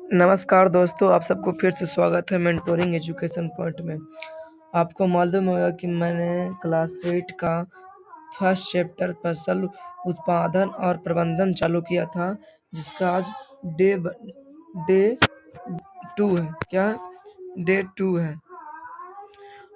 नमस्कार दोस्तों, आप सबको फिर से स्वागत है मेंटोरिंग एजुकेशन पॉइंट में। आपको मालूम होगा कि मैंने क्लास 8 का फर्स्ट चैप्टर फसल उत्पादन और प्रबंधन चालू किया था, जिसका आज डे डे 2 है। क्या डे 2 है।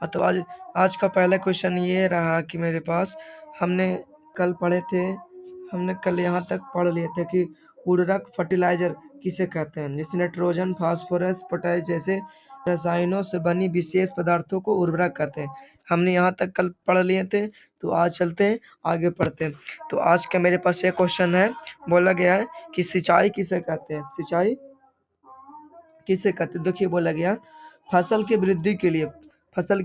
तो आज का पहला क्वेश्चन ये रहा कि मेरे पास हमने कल यहाँ तक पढ़ लिए थे कि उर्वरक फर्टिलाइजर किसे कहते हैं, जैसे नाइट्रोजन, फास्फोरस, पोटाश जैसे रसायनों से बनी विशेष पदार्थों को उर्वरक कहते हैं। हमने यहाँ तक कल पढ़ लिए थे, तो आज चलते हैं आगे पढ़ते हैं। तो आज का मेरे पास एक क्वेश्चन है, बोला गया है कि सिंचाई किसे कहते हैं। सिंचाई किसे कहते हैं, देखिए बोला गया फसल की वृद्धि के लिए फसल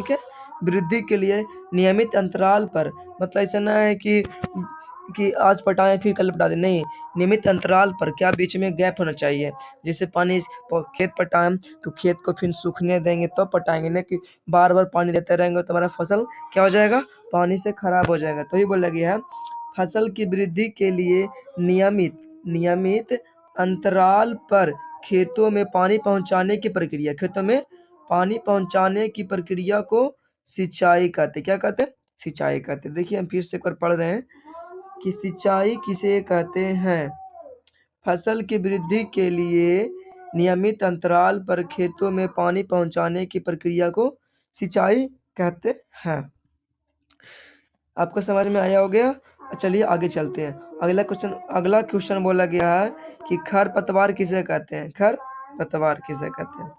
के वृद्धि के लिए नियमित अंतराल पर, मतलब ऐसा ना है कि आज पटाएं फिर कल पटा दें, नहीं, नियमित अंतराल पर क्या बीच में गैप होना चाहिए। जैसे पानी खेत पटाएं तो खेत को फिर सूखने देंगे तब पटाएंगे, नहीं कि बार बार पानी देते रहेंगे तो हमारा फसल क्या हो जाएगा, पानी से खराब हो जाएगा। तो ये बोला गया है फसल की वृद्धि के लिए नियमित अंतराल पर खेतों में पानी पहुंचाने की प्रक्रिया को सिंचाई कहते। क्या कहते हैं, सिंचाई कहते। देखिए हम फिर से एक बार पढ़ रहे हैं कि सिंचाई किसे कहते हैं। फसल की वृद्धि के लिए नियमित अंतराल पर खेतों में पानी पहुंचाने की प्रक्रिया को सिंचाई कहते हैं। आपको समझ में आया हो गया। चलिए आगे चलते हैं। अगला क्वेश्चन बोला गया है कि खरपतवार किसे कहते हैं। खरपतवार किसे कहते हैं,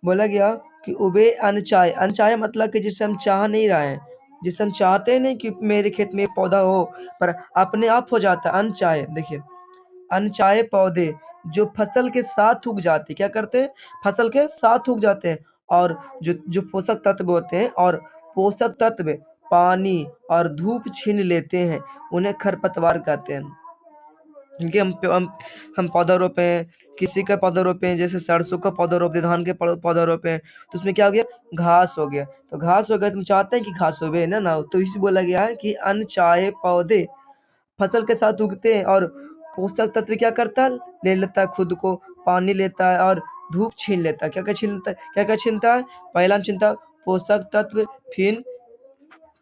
बोला गया कि उबे अनचाहे मतलब कि जिसे हम चाह नहीं रहे हैं, जिसे हम चाहते नहीं कि मेरे खेत में पौधा हो, पर अपने आप हो जाता है। अनचाहे, देखिए अनचाहे पौधे जो फसल के साथ उग जाते, क्या करते हैं, फसल के साथ उग जाते हैं, और जो पोषक तत्व होते हैं, और पोषक तत्व पानी और धूप छीन लेते हैं, उन्हें खरपतवार कहते हैं। क्योंकि हम पौधा रोपे हैं, किसी का पौधा रोपे हैं, जैसे सरसों का पौधा रोप दिए, धान के पौधा रोपे हैं, तो उसमें क्या हो गया, घास हो गया। तो घास हो गया, तुम चाहते हैं कि घास हो गए ना, तो इसी बोला गया है कि अनचाहे पौधे फसल के साथ उगते हैं, और पोषक तत्व क्या करता है, ले लेता है खुद को, पानी लेता है और धूप छीन लेता है। क्या क्या छीनता है, पहला छीनता है पोषक तत्व, फिर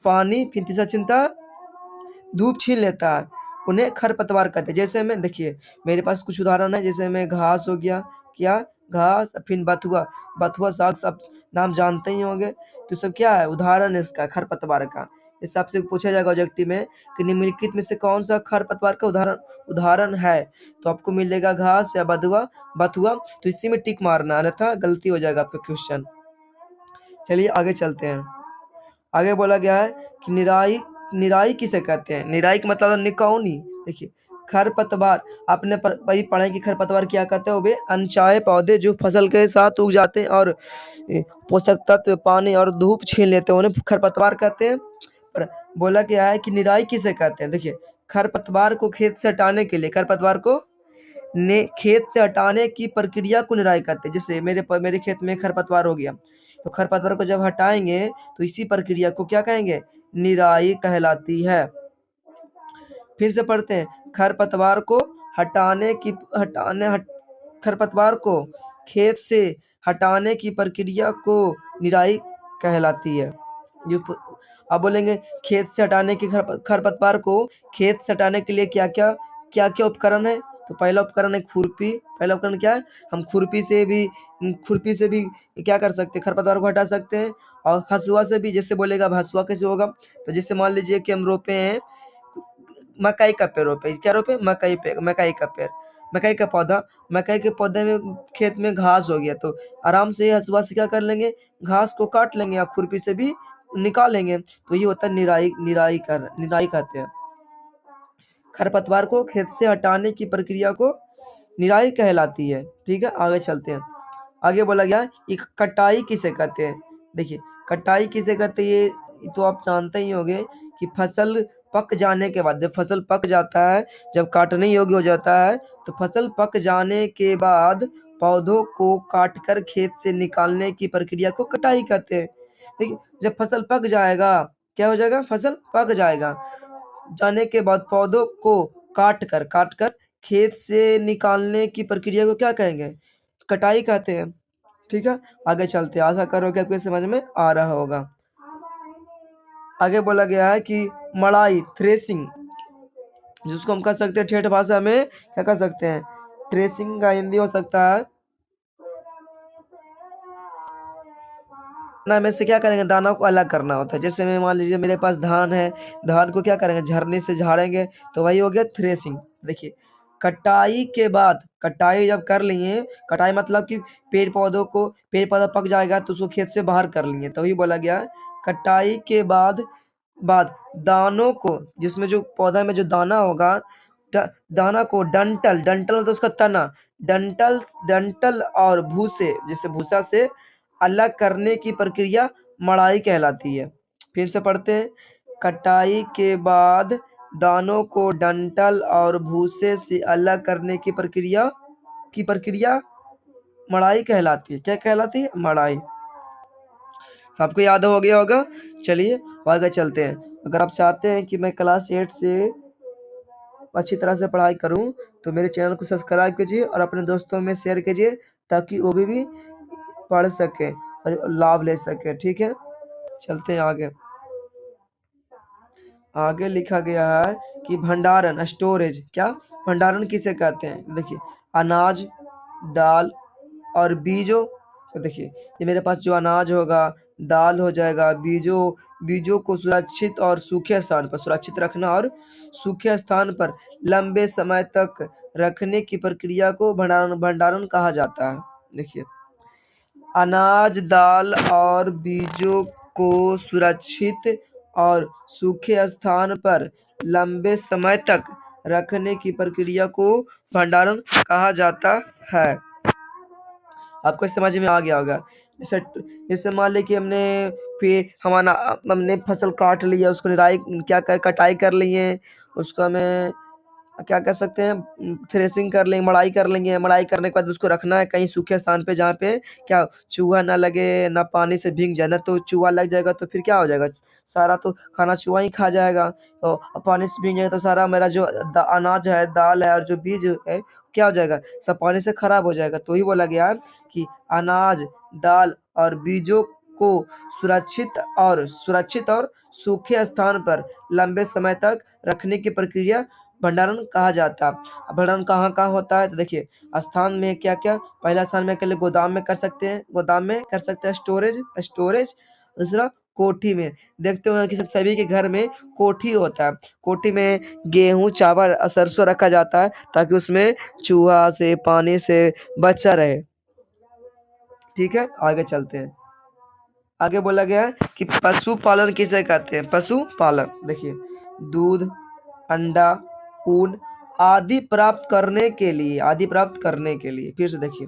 पानी, फिर तीसरा छीनता है धूप छीन लेता है, उन्हें खरपतवार कहते हैं। जैसे में देखिए मेरे पास कुछ उदाहरण है, जैसे में घास हो गया, क्या घास, फिर बथुआ साग, सब नाम जानते ही होंगे। तो सब क्या है, उदाहरण है इसका खरपतवार का। इस आपसे पूछा जाएगा ऑब्जेक्टिव में कि निम्नलिखित में से कौन सा खरपतवार का उदाहरण है, तो आपको मिलेगा घास या बथुआ। तो इसी में टिक मारना, अन्यथा गलती हो जाएगा आपका क्वेश्चन। चलिए आगे चलते हैं। आगे बोला गया है कि निराई किसे कहते हैं। निराई का मतलब निकौनी। देखिए खरपतवार, आपने वही पढ़ा है कि खरपतवार क्या कहते हैं, वे अनचाहे पौधे जो फसल के साथ उग जाते हैं और पोषक तत्व, पानी और धूप छीन लेते हैं, उन्हें खरपतवार कहते हैं। पर बोला गया है कि निराई किसे कहते हैं। देखिए खरपतवार को खेत से हटाने के लिए, खेत से हटाने की प्रक्रिया को निराई कहते हैं। जैसे मेरे खेत में खरपतवार हो गया, तो खरपतवार को जब हटाएंगे तो इसी प्रक्रिया को क्या कहेंगे, निराई कहलाती है। फिर से पढ़ते हैं, खरपतवार को खरपतवार को खेत से हटाने की प्रक्रिया को निराई कहलाती है। अब बोलेंगे खेत से हटाने की खरपतवार को खेत से हटाने के लिए क्या क्या उपकरण है। तो पहला उपकरण है खुरपी। पहला उपकरण क्या है, हम खुरपी से भी क्या कर सकते हैं, खरपतवार को हटा सकते हैं। और हसुआ से भी, जैसे बोलेगा हसुआ कैसे होगा, तो जैसे मान लीजिए कि हम रोपे हैं मकई का पेड़, रोपे क्या रोपे, मकई का पेड़, मकई का पौधा। मकई के पौधे में खेत में घास हो गया, तो आराम से हसुआ से क्या कर लेंगे, घास को काट लेंगे, या खुरपी से भी निकालेंगे। तो ये होता है निराई कहते हैं। खरपतवार को खेत से हटाने की प्रक्रिया को निराई कहलाती है। ठीक है, आगे चलते हैं। आगे बोला गया कि कटाई किसे कहते हैं। देखिए कटाई किसे कहते हैं, ये तो आप जानते ही होंगे कि फसल पक जाने के बाद, जब फसल पक जाता है, जब काटने योग्य हो जाता है, तो फसल पक जाने के बाद पौधों को काटकर खेत से निकालने की प्रक्रिया को कटाई कहते हैं। देखिए जब फसल पक जाएगा, क्या हो जाएगा, फसल पक जाने के बाद पौधों को काट कर खेत से निकालने की प्रक्रिया को क्या कहेंगे? कटाई कहते हैं। ठीक है, आगे चलते हैं। आशा करो कि आपको समझ में आ रहा होगा। आगे बोला गया है कि मड़ाई, थ्रेसिंग, जिसको हम कह सकते हैं ठेठ भाषा में क्या कह सकते हैं? थ्रेसिंग का हिंदी हो सकता है ना में से क्या करेंगे? दाना को अलग करना होता है। जैसे मैं मान लीजिए मेरे पास धान है, धान को क्या करेंगे? झरने से झाड़ेंगे, तो वही हो गया थ्रेसिंग। देखिए, कटाई के बाद, कटाई जब कर लिए, कटाई मतलब कि पेड़ पौधा पक जाएगा तो उसको खेत से बाहर कर लिए, तो वही बोला गया है। कटाई के बाद दानों को, जिसमें जो पौधा में जो दाना होगा, दाना को डंठल, डंठल मतलब उसका तना, डंठल डंठल और भूसे, जैसे भूसा से अलग करने की प्रक्रिया मड़ाई कहलाती है। फिर से पढ़ते हैं। कटाई के बाद दानों को डंठल और भूसे से अलग करने की प्रक्रिया मड़ाई कहलाती है। क्या कहलाती है? मड़ाई। आपको याद हो गया होगा। चलिए आगे चलते हैं। अगर आप चाहते हैं कि मैं क्लास 8 से अच्छी तरह से पढ़ाई करूं, तो मेरे चैनल को सब्सक्राइब कीजिए और अपने दोस्तों में शेयर कीजिए, ताकि वो भी पढ़ सके और लाभ ले सके। ठीक है, चलते हैं आगे। आगे लिखा गया है कि भंडारण, स्टोरेज। क्या भंडारण किसे कहते हैं? देखिए, अनाज, दाल और बीजों। तो देखिए, ये मेरे पास जो अनाज होगा, दाल हो जाएगा, बीजों को सुरक्षित रखना और सूखे स्थान पर लंबे समय तक रखने की प्रक्रिया को भंडारण कहा जाता है। देखिए, अनाज, दाल और बीजों को सुरक्षित और सूखे स्थान पर लंबे समय तक रखने की प्रक्रिया को भंडारण कहा जाता है। आपको समझ में आ गया होगा। जैसे जैसे मान लें कि हमने फसल काट लिया, उसको कटाई कर लिए, उसको हमें क्या कर सकते हैं? थ्रेसिंग कर लेंगे, मड़ाई कर लेंगे। मड़ाई करने के बाद उसको रखना है कहीं सूखे स्थान पे, जहाँ पे क्या चूहा ना लगे, ना पानी से भीग जाए। ना तो चूहा लग जाएगा तो फिर क्या हो जाएगा? सारा तो खाना चूहा ही खा जाएगा। तो पानी से भीग जाएगा तो सारा मेरा जो अनाज है, दाल है और जो बीज है, क्या हो जाएगा? सब पानी से खराब हो जाएगा। तो ही बोला गया कि अनाज, दाल और बीजों को सुरक्षित और सूखे स्थान पर लंबे समय तक रखने की प्रक्रिया भंडारण कहा जाता है। भंडारण कहाँ कहाँ होता है? तो देखिए, स्थान में क्या क्या, पहला स्थान में अकेले गोदाम में कर सकते हैं, स्टोरेज। दूसरा कोठी में। देखते हो कि सभी के घर में कोठी होता है। कोठी में गेहूं, चावल और सरसों रखा जाता है, ताकि उसमें चूहा से, पानी से बचा रहे। ठीक है, आगे चलते हैं। आगे बोला गया है कि पशुपालन किसे कहते हैं? पशुपालन। देखिए, दूध, अंडा, ऊन आदि प्राप्त करने के लिए, फिर से देखिए,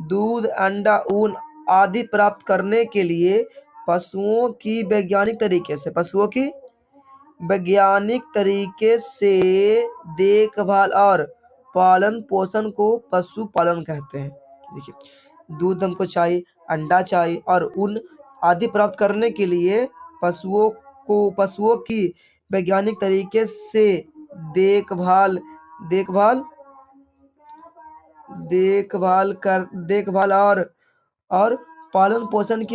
दूध, अंडा, ऊन आदि प्राप्त करने के लिए पशुओं की वैज्ञानिक तरीके से देखभाल और पालन पोषण को पशुपालन कहते हैं। देखिए, दूध हमको चाहिए, अंडा चाहिए और ऊन आदि प्राप्त करने के लिए पशुओं की वैज्ञानिक तरीके से देखभाल देखभाल देखभाल और पालन पोषण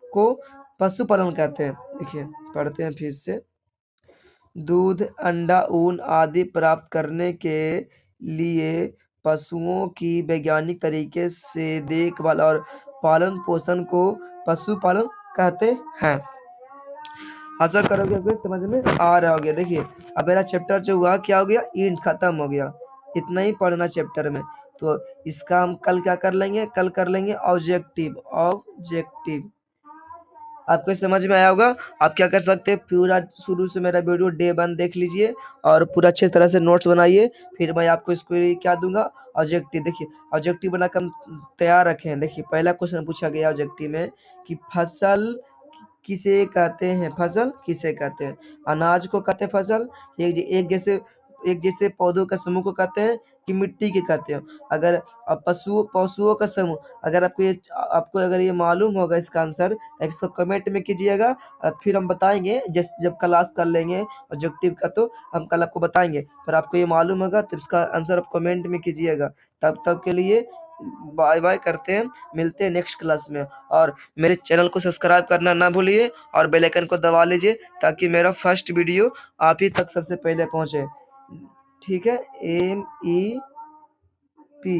को पशुपालन कहते हैं। देखिए, पढ़ते हैं फिर से। दूध, अंडा, ऊन आदि प्राप्त करने के लिए पशुओं की वैज्ञानिक तरीके से देखभाल और पालन पोषण को पशुपालन कहते हैं। आशा करोगे आपको समझ में आ रहा हो गया। देखिए, अब मेरा चैप्टर जो हुआ क्या हो गया? इंड खत्म हो गया। इतना ही पढ़ना चैप्टर में। तो इसका हम कल क्या कर लेंगे? कल कर लेंगे ऑब्जेक्टिव। आपको समझ में आया होगा। आप क्या कर सकते हैं? पूरा शुरू से मेरा वीडियो डे 1 देख लीजिए और पूरा अच्छे तरह से नोट्स बनाइए। फिर मैं आपको इसको क्या दूंगा? ऑब्जेक्टिव। देखिए, ऑब्जेक्टिव बनाकर हम तैयार रखे हैं। देखिए, पहला क्वेश्चन पूछा गया ऑब्जेक्टिव में कि फसल किसे कहते हैं? फसल किसे कहते हैं? अनाज को कहते हैं फसल। एक जैसे पौधों के समूह को कहते हैं कि मिट्टी के कहते हो। अगर अब पशुओं का समूह, अगर आपको अगर ये मालूम होगा इसका आंसर, इसको कमेंट में कीजिएगा और फिर हम बताएंगे। जब क्लास कर लेंगे ऑब्जेक्टिव का तो हम कल आपको बताएंगे, पर आपको ये मालूम होगा तो इसका आंसर आप कमेंट में कीजिएगा। तब तक के लिए बाय बाय करते हैं, मिलते हैं नेक्स्ट क्लास में। और मेरे चैनल को सब्सक्राइब करना ना भूलिए और बेल आइकन को दबा लीजिए ताकि मेरा फर्स्ट वीडियो आप ही तक सबसे पहले पहुंचे। ठीक है। पी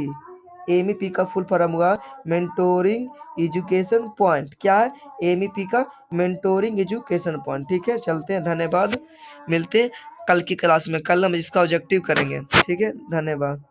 MEP का फुल फॉर्म हुआ मेंटोरिंग एजुकेशन पॉइंट। क्या है? MEP का मेंटोरिंग एजुकेशन पॉइंट। ठीक है, चलते हैं, धन्यवाद। मिलते हैं कल की क्लास में, कल हम इसका ऑब्जेक्टिव करेंगे। ठीक है, धन्यवाद।